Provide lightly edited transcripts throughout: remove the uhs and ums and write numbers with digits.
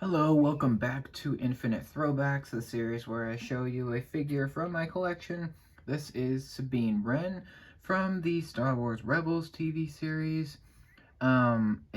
Hello, welcome back to Infinite Throwbacks, the series where I show you a figure from my collection. This is Sabine Wren from the Star Wars Rebels TV series.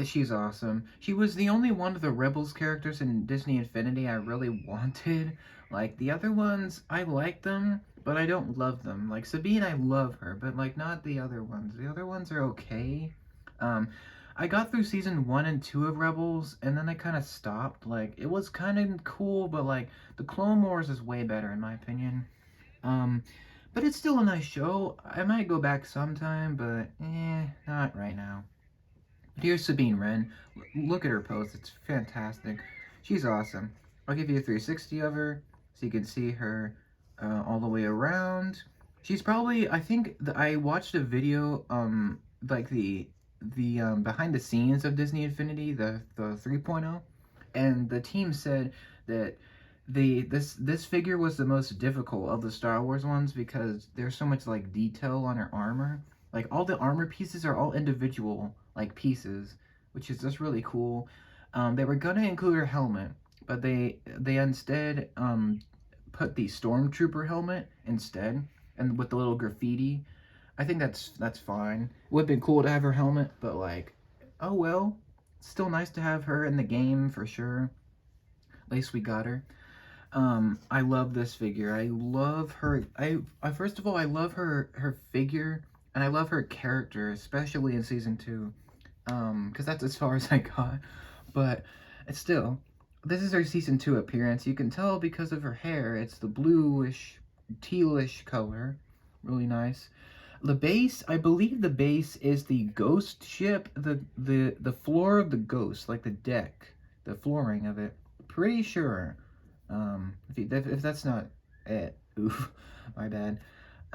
She's awesome. She was the only one of the Rebels characters in Disney Infinity I really wanted. Like, the other ones, I like them, but I don't love them. Like, Sabine, I love her, but, like, not the other ones. The other ones are okay. Um, I got through season 1 and 2 of Rebels, and then I kind of stopped. Like, it was kind of cool, but, like, the Clone Wars is way better, in my opinion. Um, but it's still a nice show. I might go back sometime, but, not right now. Here's Sabine Wren. Look at her pose. It's fantastic. She's awesome. I'll give you a 360 of her so you can see her all the way around. She's probably, I think, I watched a video, like the behind the scenes of Disney Infinity, the 3.0, and the team said that this figure was the most difficult of the Star Wars ones because there's so much like detail on her armor. Like all the armor pieces are all individual like pieces, which is just really cool. They were gonna include her helmet, but they instead put the stormtrooper helmet instead, and with the little graffiti. I think that's fine. It would have been cool to have her helmet, but like, oh well. It's still nice to have her in the game for sure. At least we got her. I love this figure. I love her. I first of all, I love her figure, and I love her character, especially in season 2. Because that's as far as I got. But it's still, this is her season 2 appearance. You can tell because of her hair. It's the bluish, tealish color. Really nice. The base, I believe the base is the ghost ship, the floor of the ghost, like the deck, the flooring of it. Pretty sure. If that's not it, oof, my bad.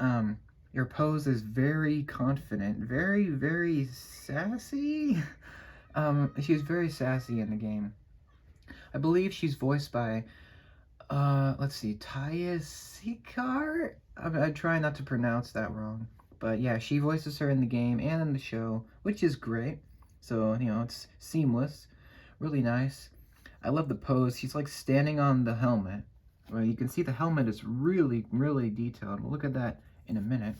Um, your pose is very confident, very sassy. She's very sassy in the game. I believe she's voiced by, let's see, Taya Sikar? I try not to pronounce that wrong. But yeah, she voices her in the game and in the show, which is great. So, it's seamless. Really nice. I love the pose. She's like standing on the helmet. Well, you can see the helmet is really detailed. We'll look at that in a minute.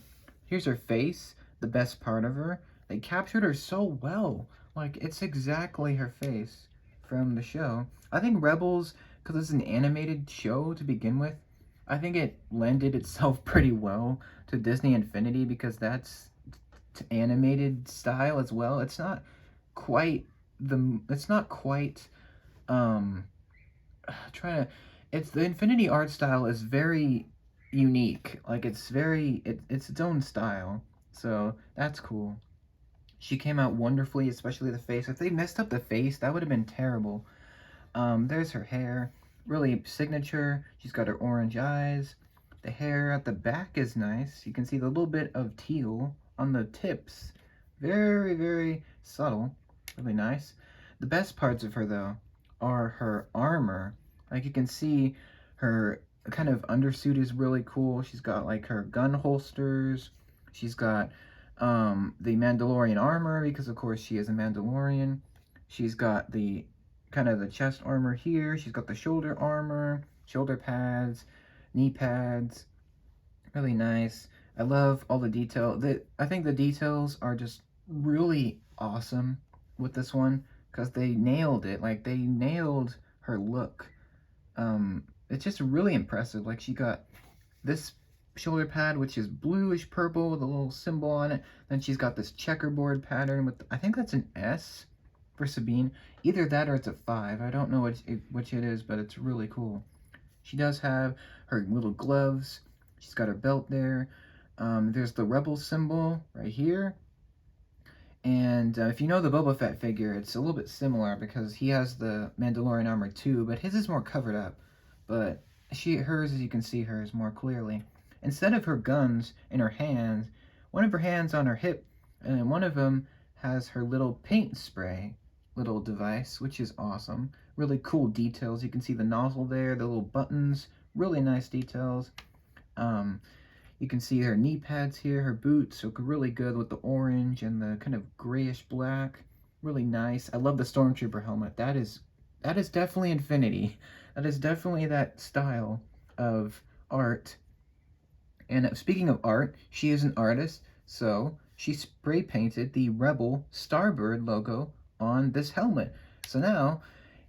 Here's her face, the best part of her. They captured her so well. Like, it's exactly her face from the show. I think Rebels, because it's an animated show to begin with, I think it lended itself pretty well to Disney Infinity because that's animated style as well. Quite it's not quite um trying to it's the Infinity art style is very unique. Like it's its own style. So that's cool. She came out wonderfully, especially the face. If they messed up the face, that would have been terrible. There's her hair. Really signature. She's got her orange eyes. The hair at the back is nice. You can see the little bit of teal on the tips. Very subtle. Really nice. The best parts of her, though, are her armor. Like, you can see her kind of undersuit is really cool. She's got, like, her gun holsters. She's got the Mandalorian armor, because, of course, she is a Mandalorian. She's got the kind of the chest armor here. She's got the shoulder armor, shoulder pads, knee pads. Really nice. I love all the detail. I think the details are just really awesome with this one because they nailed it. Like they nailed her look. It's just really impressive. Like she got this shoulder pad which is bluish purple with a little symbol on it. Then she's got this checkerboard pattern with I think that's an S for Sabine. Either that or it's a 5. I don't know which it is, but it's really cool. She does have her little gloves. She's got her belt there. There's the Rebel symbol right here. And if you know the Boba Fett figure, it's a little bit similar because he has the Mandalorian armor too, but his is more covered up. But hers, as you can see, hers more clearly. Instead of her guns in her hands, one of her hands on her hip, and one of them has her little paint spray little device, which is awesome. Really cool details. You can see the nozzle there, the little buttons, really nice details. You can see her knee pads here, her boots look really good with the orange and the kind of grayish black. Really nice. I love the Stormtrooper helmet. That is That is definitely Infinity. That is definitely that style of art. And speaking of art, she is an artist, so she spray painted the Rebel Starbird logo on this helmet. So now,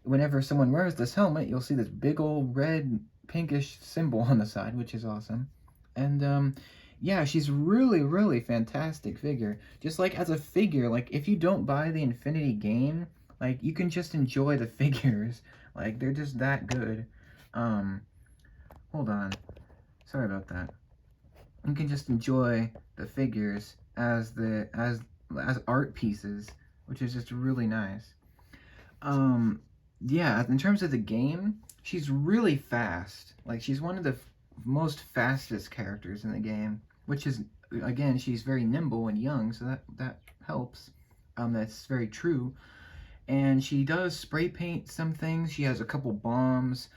whenever someone wears this helmet, you'll see this big old red pinkish symbol on the side, which is awesome. And yeah, she's really fantastic figure. Just like as a figure, like if you don't buy the Infinity game, like you can just enjoy the figures. Like they're just that good. Um, hold on. Sorry about that. You can just enjoy the figures as art pieces, which is just really nice. Um, yeah, in terms of the game, she's really fast. Like she's one of the most fastest characters in the game, which is again she's very nimble and young, so that helps. That's very true. And she does spray paint some things. She has a couple bombs.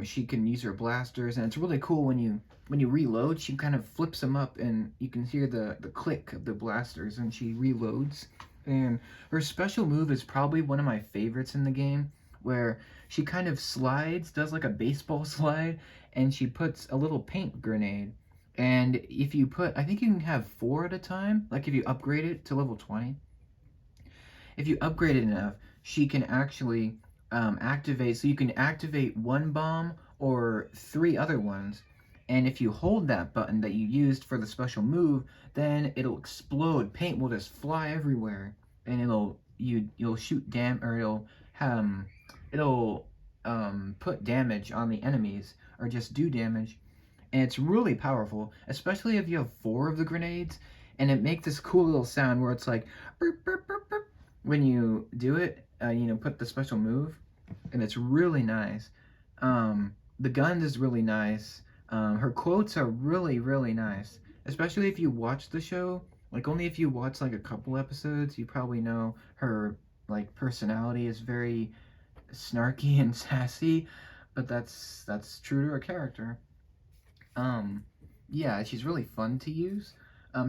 She can use her blasters, and it's really cool when you reload. She kind of flips them up, and you can hear the click of the blasters, and she reloads. And her special move is probably one of my favorites in the game, where she kind of slides, does like a baseball slide, and she puts a little paint grenade. And if you put, I think you can have 4 at a time, like if you upgrade it to level 20. If you upgrade it enough, she can actually activate. So you can activate one bomb or 3 other ones. And if you hold that button that you used for the special move, then it'll explode. Paint will just fly everywhere, and you'll shoot or it'll put damage on the enemies or just do damage. And it's really powerful, especially if you have 4 of the grenades, and it makes this cool little sound where it's like burp, burp, burp, burp, when you do it. Put the special move, and it's really nice. The gun is really nice. Her quotes are really nice, especially if you watch the show. Like only if you watch like a couple episodes, you probably know her like personality is very snarky and sassy, but that's true to her character. Um, yeah, she's really fun to use.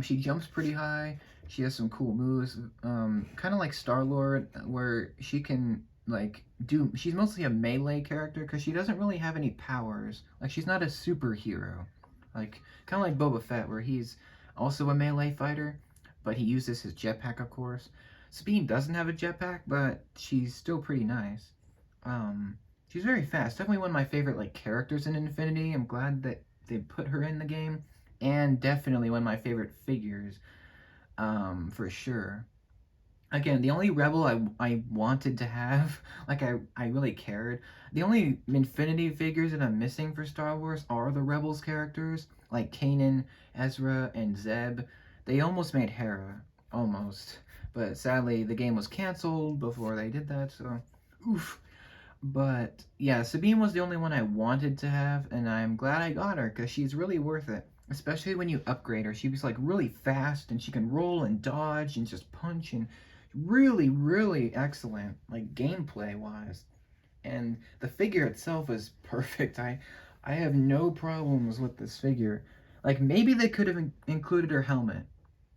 She jumps pretty high. She has some cool moves. Kind of like Star Lord, where she can like do. She's mostly a melee character because she doesn't really have any powers. Like she's not a superhero. Like kind of like Boba Fett, where he's also a melee fighter, but he uses his jetpack, of course. Sabine doesn't have a jetpack, but she's still pretty nice. Um, she's very fast. Definitely one of my favorite like characters in Infinity. I'm glad that they put her in the game, and definitely one of my favorite figures, for sure. Again, the only rebel I wanted to have, like I really cared, the only Infinity figures that I'm missing for Star Wars are the Rebels characters, like Kanan, Ezra, and Zeb. They almost made Hera, almost. But sadly, the game was canceled before they did that, so oof. But yeah, Sabine was the only one I wanted to have, and I'm glad I got her because she's really worth it. Especially when you upgrade her. She was like really fast, and she can roll and dodge and just punch, and really excellent, like gameplay wise. And the figure itself is perfect. I have no problems with this figure. Like maybe they could have included her helmet,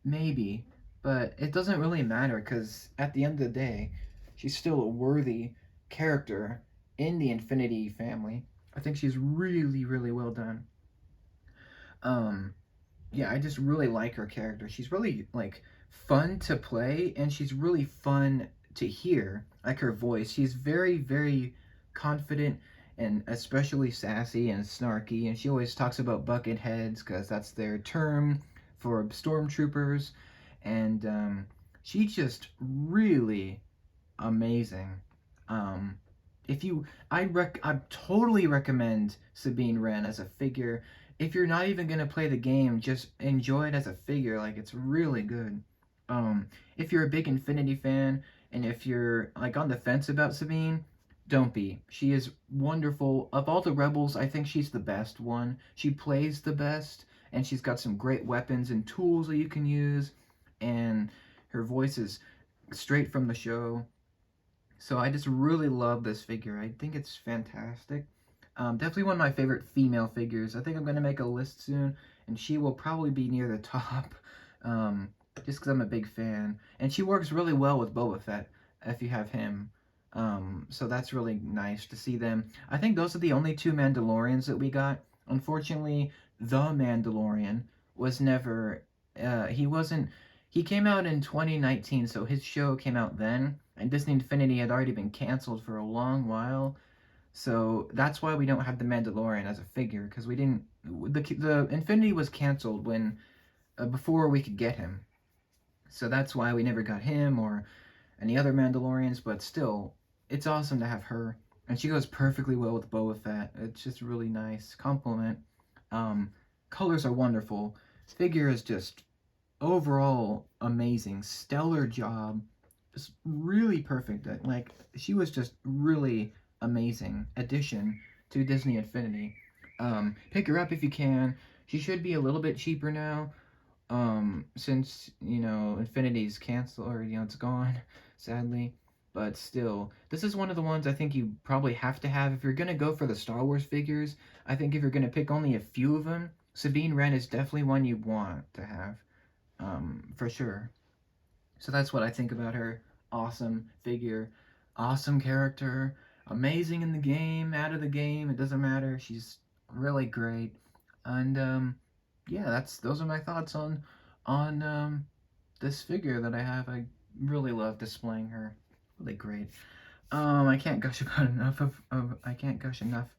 maybe, but it doesn't really matter because at the end of the day, she's still a worthy character in the Infinity family. I think she's really well done. Um, yeah, I just really like her character. She's really like fun to play, and she's really fun to hear. Like her voice, she's very confident and especially sassy and snarky. And she always talks about bucket heads because that's their term for stormtroopers. And she's just really amazing. Um, if you, I totally recommend Sabine Wren as a figure. If you're not even gonna play the game, just enjoy it as a figure. Like it's really good. If you're a big Infinity fan, and if you're like on the fence about Sabine, don't be. She is wonderful. Of all the rebels, I think she's the best one. She plays the best, and she's got some great weapons and tools that you can use, and her voice is straight from the show. So I just really love this figure. I think it's fantastic. Definitely one of my favorite female figures. I think I'm going to make a list soon, and she will probably be near the top, just because I'm a big fan. And she works really well with Boba Fett, if you have him. So that's really nice to see them. I think those are the only two Mandalorians that we got. Unfortunately, the Mandalorian was never. He wasn't. He came out in 2019, so his show came out then, and Disney Infinity had already been canceled for a long while. So that's why we don't have the Mandalorian as a figure, because we didn't. The Infinity was canceled when before we could get him. So that's why we never got him or any other Mandalorians, but still, it's awesome to have her. And she goes perfectly well with Boba Fett. It's just really nice. Compliment. Um, Colors are wonderful. Figure is just overall amazing. Stellar job. Just really perfect. Like, she was just really amazing addition to Disney Infinity. Pick her up if you can. She should be a little bit cheaper now, since Infinity's canceled, or it's gone, sadly. But still, this is one of the ones I think you probably have to have if you're gonna go for the Star Wars figures. I think if you're gonna pick only a few of them, Sabine Wren is definitely one you want to have, for sure. So that's what I think about her. Awesome figure, awesome character, amazing in the game, out of the game, it doesn't matter. She's really great. And yeah, those are my thoughts on this figure that I have. I really love displaying her. Really great. I can't gush about enough of I can't gush enough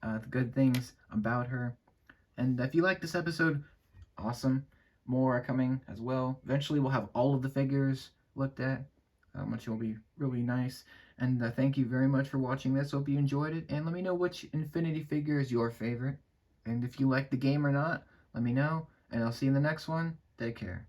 the good things about her. And if you like this episode, awesome. More are coming as well. Eventually, we'll have all of the figures looked at, which will be really nice. And thank you very much for watching this. Hope you enjoyed it. And let me know which Infinity figure is your favorite. And if you like the game or not, let me know. And I'll see you in the next one. Take care.